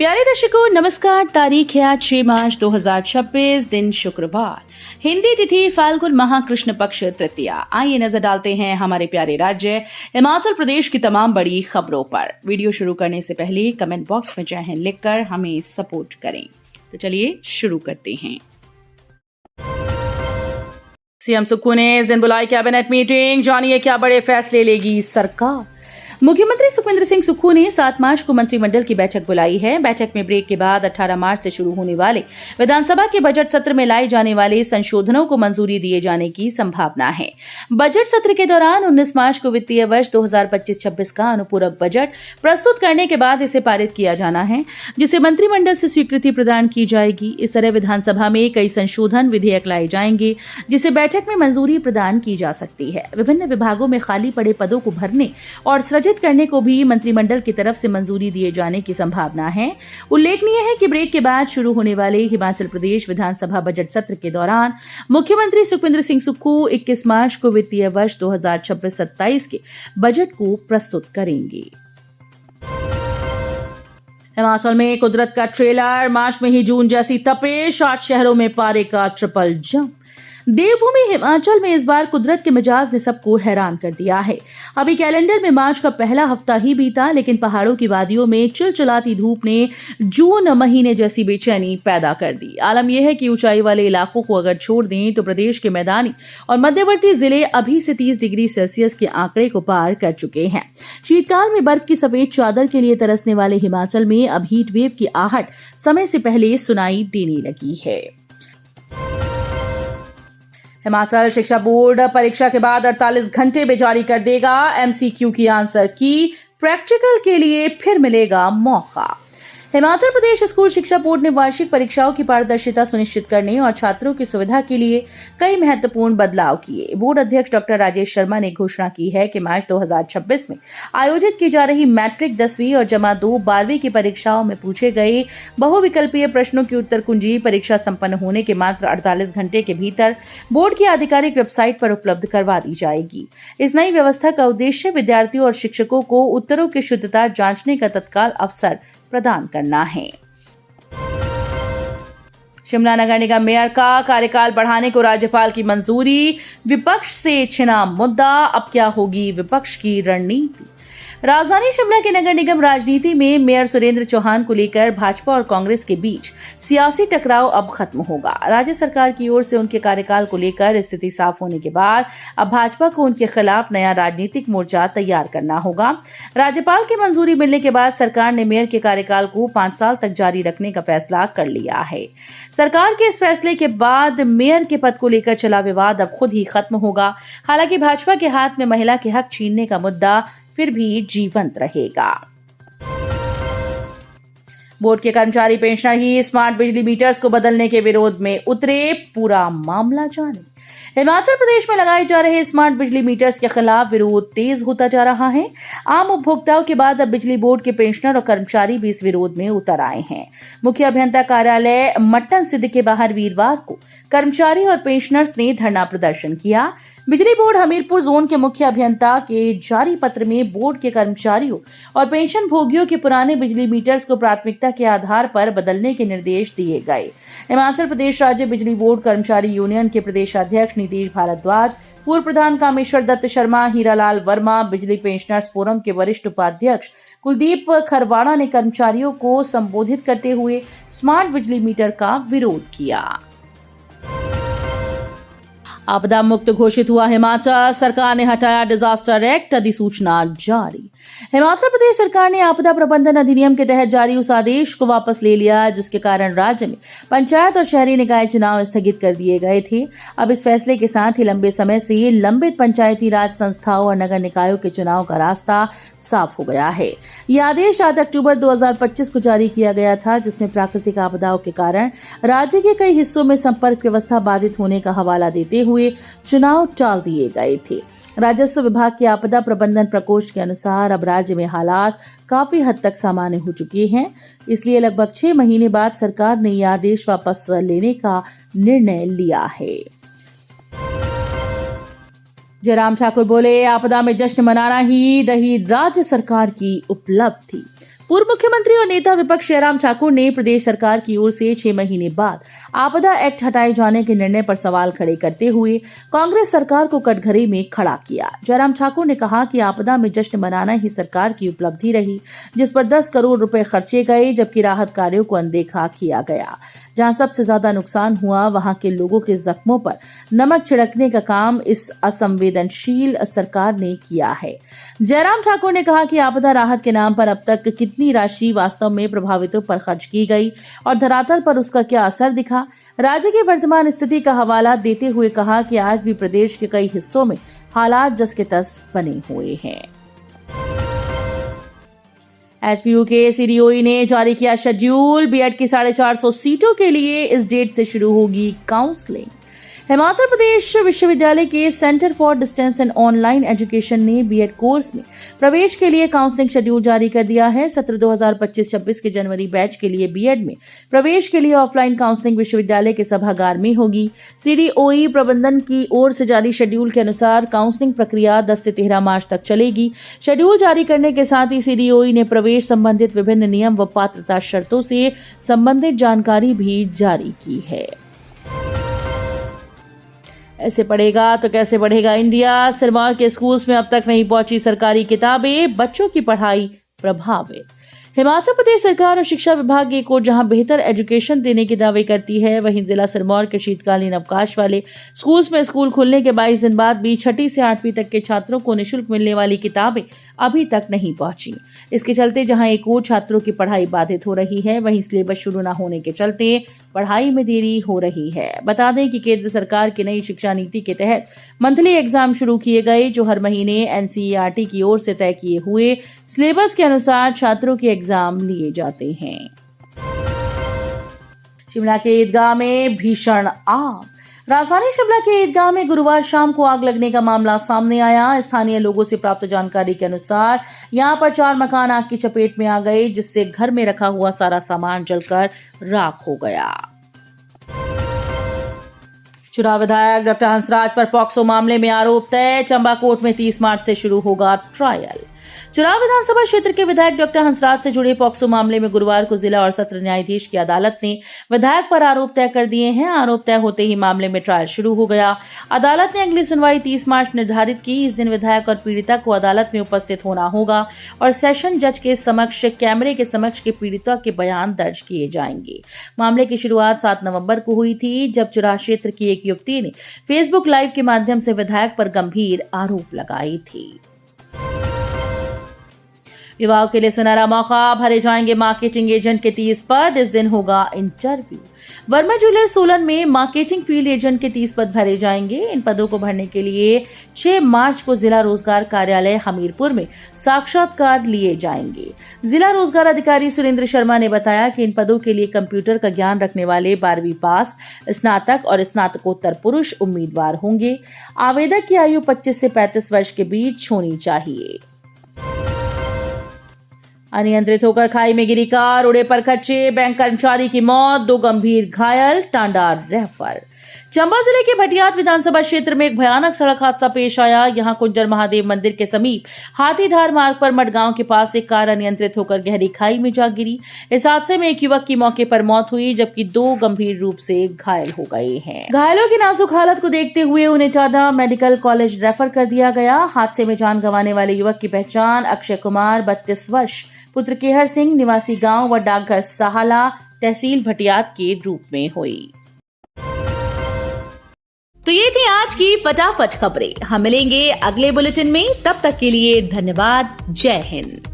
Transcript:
प्यारे दर्शकों नमस्कार। तारीख है आज 6 मार्च 2026, दिन शुक्रवार, हिंदी तिथि फाल्गुन माह कृष्ण पक्ष तृतीया। आइए नजर डालते हैं हमारे प्यारे राज्य हिमाचल प्रदेश की तमाम बड़ी खबरों पर। वीडियो शुरू करने से पहले कमेंट बॉक्स में जय हिंद लिखकर हमें सपोर्ट करें। तो चलिए शुरू करते हैं। सीएम सुक्खू ने इस दिन बुलाई कैबिनेट मीटिंग, जानिए क्या बड़े फैसले लेगी सरकार। मुख्यमंत्री सुखविंदर सिंह सुक्खू ने 7 मार्च को मंत्रिमंडल की बैठक बुलाई है। बैठक में ब्रेक के बाद 18 मार्च से शुरू होने वाले विधानसभा के बजट सत्र में लाए जाने वाले संशोधनों को मंजूरी दिए जाने की संभावना है। बजट सत्र के दौरान 19 मार्च को वित्तीय वर्ष 2025-26 का अनुपूरक बजट प्रस्तुत करने के बाद इसे पारित किया जाना है, जिसे मंत्रिमंडल से स्वीकृति प्रदान की जाएगी। इस तरह विधानसभा में कई संशोधन विधेयक लाए जाएंगे, जिसे बैठक में मंजूरी प्रदान की जा सकती है। विभिन्न विभागों में खाली पड़े पदों को भरने और सृजित करने को भी मंत्रिमंडल की तरफ से मंजूरी दिए जाने की संभावना है। उल्लेखनीय है कि ब्रेक के बाद शुरू होने वाले हिमाचल प्रदेश विधानसभा बजट सत्र के दौरान मुख्यमंत्री सुखविंदर सिंह सुक्खू 21 मार्च को वित्तीय वर्ष 2026-27 के बजट को प्रस्तुत करेंगे। हिमाचल में कुदरत का ट्रेलर, मार्च में ही जून जैसी तपिश, 8 शहरों में पारे का ट्रिपल जंप। देवभूमि हिमाचल में इस बार कुदरत के मिजाज ने सबको हैरान कर दिया है। अभी कैलेंडर में मार्च का पहला हफ्ता ही बीता, लेकिन पहाड़ों की वादियों में चिलचिलाती धूप ने जून महीने जैसी बेचैनी पैदा कर दी। आलम यह है कि ऊंचाई वाले इलाकों को अगर छोड़ दें तो प्रदेश के मैदानी और मध्यवर्ती जिले अभी से 30 डिग्री सेल्सियस के आंकड़े को पार कर चुके हैं। शीतकाल में बर्फ की सफेद चादर के लिए तरसने वाले हिमाचल में अब हीट वेव की आहट समय से पहले सुनाई देने लगी है। हिमाचल शिक्षा बोर्ड परीक्षा के बाद 48 घंटे में जारी कर देगा एमसीक्यू की आंसर की, प्रैक्टिकल के लिए फिर मिलेगा मौका। हिमाचल प्रदेश स्कूल शिक्षा बोर्ड ने वार्षिक परीक्षाओं की पारदर्शिता सुनिश्चित करने और छात्रों की सुविधा के लिए कई महत्वपूर्ण बदलाव किए। बोर्ड अध्यक्ष डॉक्टर राजेश शर्मा ने घोषणा की है कि मार्च 2026 में आयोजित की जा रही मैट्रिक 10वीं और जमा 2 12वीं की परीक्षाओं में पूछे गए बहुविकल्पीय प्रश्नों की उत्तर कुंजी परीक्षा संपन्न होने के मात्र 48 घंटे के भीतर बोर्ड की आधिकारिक वेबसाइट पर उपलब्ध करवा दी जाएगी। इस नई व्यवस्था का उद्देश्य विद्यार्थियों और शिक्षकों को उत्तरों की शुद्धता जांचने का तत्काल अवसर प्रदान करना है। शिमला नगर निगम मेयर का कार्यकाल बढ़ाने को राज्यपाल की मंजूरी, विपक्ष से छिना मुद्दा, अब क्या होगी विपक्ष की रणनीति। राजधानी शिमला के नगर निगम राजनीति में मेयर सुरेंद्र चौहान को लेकर भाजपा और कांग्रेस के बीच सियासी टकराव अब खत्म होगा। राज्य सरकार की ओर से उनके कार्यकाल को लेकर स्थिति साफ होने के बाद अब भाजपा को उनके खिलाफ नया राजनीतिक मोर्चा तैयार करना होगा। राज्यपाल की मंजूरी मिलने के बाद सरकार ने मेयर के कार्यकाल को 5 साल तक जारी रखने का फैसला कर लिया है। सरकार के इस फैसले के बाद मेयर के पद को लेकर चला विवाद अब खुद ही खत्म होगा। हालांकि भाजपा के हाथ में महिला के हक छीनने का मुद्दा फिर भी जीवंत रहेगा। बोर्ड के कर्मचारी पेंशनर ही स्मार्ट बिजली मीटर्स को बदलने के विरोध में उतरे, पूरा मामला जाने। हिमाचल प्रदेश में लगाए जा रहे स्मार्ट बिजली मीटर्स के खिलाफ विरोध तेज होता जा रहा है। आम उपभोक्ताओं के बाद अब बिजली बोर्ड के पेंशनर और कर्मचारी भी इस विरोध में उतर आए हैं। मुख्य अभियंता कार्यालय मट्टन सिद्ध के बाहर वीरवार को कर्मचारी और पेंशनर्स ने धरना प्रदर्शन किया। बिजली बोर्ड हमीरपुर जोन के मुख्य अभियंता के जारी पत्र में बोर्ड के कर्मचारियों और पेंशन भोगियों के पुराने बिजली मीटर्स को प्राथमिकता के आधार पर बदलने के निर्देश दिए गए। हिमाचल प्रदेश राज्य बिजली बोर्ड कर्मचारी यूनियन के प्रदेशाध्यक्ष नीतीश भारद्वाज, पूर्व प्रधान कामेश्वर दत्त शर्मा, हीरालाल वर्मा, बिजली पेंशनर्स फोरम के वरिष्ठ उपाध्यक्ष कुलदीप खरवाड़ा ने कर्मचारियों को संबोधित करते हुए स्मार्ट बिजली मीटर का विरोध किया। आपदा मुक्त घोषित हुआ हिमाचल, सरकार ने हटाया डिजास्टर एक्ट, अधिसूचना जारी। हिमाचल प्रदेश सरकार ने आपदा प्रबंधन अधिनियम के तहत जारी उस आदेश को वापस ले लिया जिसके कारण राज्य में पंचायत और शहरी निकाय चुनाव स्थगित कर दिए गए थे। अब इस फैसले के साथ ही लंबे समय से लंबित पंचायती राज संस्थाओं और नगर निकायों के चुनाव का रास्ता साफ हो गया है। यह आदेश 8 अक्टूबर 2025 को जारी किया गया था, जिसमें प्राकृतिक आपदाओं के कारण राज्य के कई हिस्सों में संपर्क व्यवस्था बाधित होने का हवाला देते हुए चुनाव टाल दिए गए थे। राजस्व विभाग के आपदा प्रबंधन प्रकोष्ठ के अनुसार अब राज्य में हालात काफी हद तक सामान्य हो चुके हैं, इसलिए लगभग 6 महीने बाद सरकार ने यह आदेश वापस लेने का निर्णय लिया है। जयराम ठाकुर बोले, आपदा में जश्न मनाना ही रही राज्य सरकार की उपलब्धि। पूर्व मुख्यमंत्री और नेता विपक्ष जयराम ठाकुर ने प्रदेश सरकार की ओर से 6 महीने बाद आपदा एक्ट हटाए जाने के निर्णय पर सवाल खड़े करते हुए कांग्रेस सरकार को कटघरे में खड़ा किया। जयराम ठाकुर ने कहा कि आपदा में जश्न मनाना ही सरकार की उपलब्धि रही, जिस पर 10 करोड़ रुपए खर्चे गए, जबकि राहत कार्यों को अनदेखा किया गया। जहां सबसे ज्यादा नुकसान हुआ, वहां के लोगों के जख्मों पर नमक छिड़कने का काम इस असंवेदनशील सरकार ने किया है। जयराम ठाकुर ने कहा कि आपदा राहत के नाम पर अब तक कितनी राशि वास्तव में प्रभावितों पर खर्च की गई और धरातल पर उसका क्या असर दिखा। राज्य की वर्तमान स्थिति का हवाला देते हुए कहा कि आज भी प्रदेश के कई हिस्सों में हालात जस के तस बने हुए हैं। एचपीयू के सीडीओई ने जारी किया शेड्यूल। बीएड की 450 सीटों के लिए इस डेट से शुरू होगी काउंसलिंग। हिमाचल प्रदेश विश्वविद्यालय के centre for distance and online education ने बीएड कोर्स में प्रवेश के लिए काउंसलिंग शेड्यूल जारी कर दिया है। सत्र 2025-26 के जनवरी बैच के लिए बीएड में प्रवेश के लिए ऑफलाइन काउंसलिंग विश्वविद्यालय के सभागार में होगी। सीडीओई प्रबंधन की ओर से जारी शेड्यूल के अनुसार काउंसलिंग प्रक्रिया 10 से 13 मार्च तक चलेगी। शेड्यूल जारी करने के साथ ही सीडीओई ने प्रवेश संबंधित विभिन्न नियम व पात्रता शर्तों से संबंधित जानकारी भी जारी की है। ऐसे पढ़ेगा तो कैसे बढ़ेगा इंडिया। सिरमौर के स्कूल्स में अब तक नहीं पहुंची सरकारी किताबें, बच्चों की पढ़ाई प्रभावित। हिमाचल प्रदेश सरकार और शिक्षा विभाग एक ओर जहां बेहतर एजुकेशन देने के दावे करती है, वहीं जिला सिरमौर के शीतकालीन अवकाश वाले स्कूल्स में स्कूल खुलने के 22 दिन बाद भी 6ठी से 8वीं तक के छात्रों को निःशुल्क मिलने वाली किताबें अभी तक नहीं पहुंची। इसके चलते जहां एक ओर छात्रों की पढ़ाई बाधित हो रही है, वहीं सिलेबस शुरू न होने के चलते पढ़ाई में देरी हो रही है। बता दें कि केंद्र सरकार की नई शिक्षा नीति के तहत मंथली एग्जाम शुरू किए गए, जो हर महीने एनसीईआरटी की ओर से तय किए हुए सिलेबस के अनुसार छात्रों के एग्जाम लिए जाते हैं। शिमला के ईदगाह में भीषण आग। राजधानी शिमला के ईदगाह में गुरुवार शाम को आग लगने का मामला सामने आया। स्थानीय लोगों से प्राप्त जानकारी के अनुसार यहां पर 4 मकान आग की चपेट में आ गए, जिससे घर में रखा हुआ सारा सामान जलकर राख हो गया। चुनाव विधायक डॉक्टर हंसराज पर पॉक्सो मामले में आरोप तय। चंबा कोर्ट में 30 मार्च से शुरू होगा ट्रायल। चुनाव विधानसभा क्षेत्र के विधायक डॉक्टर हंसराज से जुड़े पॉक्सो मामले में गुरुवार को जिला और सत्र न्यायाधीश की अदालत ने विधायक पर आरोप तय कर दिए हैं। आरोप तय होते ही मामले में ट्रायल शुरू हो गया। अदालत ने अगली सुनवाई 30 मार्च निर्धारित की। इस दिन विधायक और पीड़िता को अदालत में उपस्थित होना होगा और सेशन जज के समक्ष कैमरे के समक्ष के पीड़िता के बयान दर्ज किए जाएंगे। मामले की शुरुआत 7 नवंबर को हुई थी, जब चुराह क्षेत्र की एक युवती ने फेसबुक लाइव के माध्यम से विधायक पर गंभीर आरोप लगाई थी। युवाओं के लिए सुनहरा मौका, भरे जाएंगे मार्केटिंग एजेंट के 30 पद। इस दिन होगा इंटरव्यू। वर्मा ज्वेलर्स सोलन में मार्केटिंग फील्ड एजेंट के 30 पद भरे जाएंगे। इन पदों को भरने के लिए 6 मार्च को जिला रोजगार कार्यालय हमीरपुर में साक्षात्कार लिए जाएंगे। जिला रोजगार अधिकारी सुरेंद्र शर्मा ने बताया कि इन पदों के लिए कंप्यूटर का ज्ञान रखने वाले 12वीं पास, स्नातक और स्नातकोत्तर पुरुष उम्मीदवार होंगे। आवेदक की आयु 25 से 35 वर्ष के बीच होनी चाहिए। अनियंत्रित होकर खाई में गिरी कार, उड़े पर खच्चे, बैंक कर्मचारी की मौत, 2 गंभीर घायल, टांडा रेफर। चंबा जिले के भटियात विधानसभा क्षेत्र में एक भयानक सड़क हादसा पेश आया। यहां कुंजर महादेव मंदिर के समीप हाथीधार मार्ग पर मडगांव के पास एक कार अनियंत्रित होकर गहरी खाई में जा गिरी। इस हादसे में एक युवक की मौके पर मौत हुई, जबकि 2 गंभीर रूप से घायल हो गए हैं। घायलों की नाजुक हालत को देखते हुए उन्हें टाडा मेडिकल कॉलेज रेफर कर दिया गया। हादसे में जान गंवाने वाले युवक की पहचान अक्षय कुमार 32 वर्ष पुत्र केहर सिंह निवासी गांव व डाकघर साहला तहसील भटियात के रूप में हुई। तो ये थी आज की फटाफट खबरें। हम मिलेंगे अगले बुलेटिन में, तब तक के लिए धन्यवाद। जय हिंद।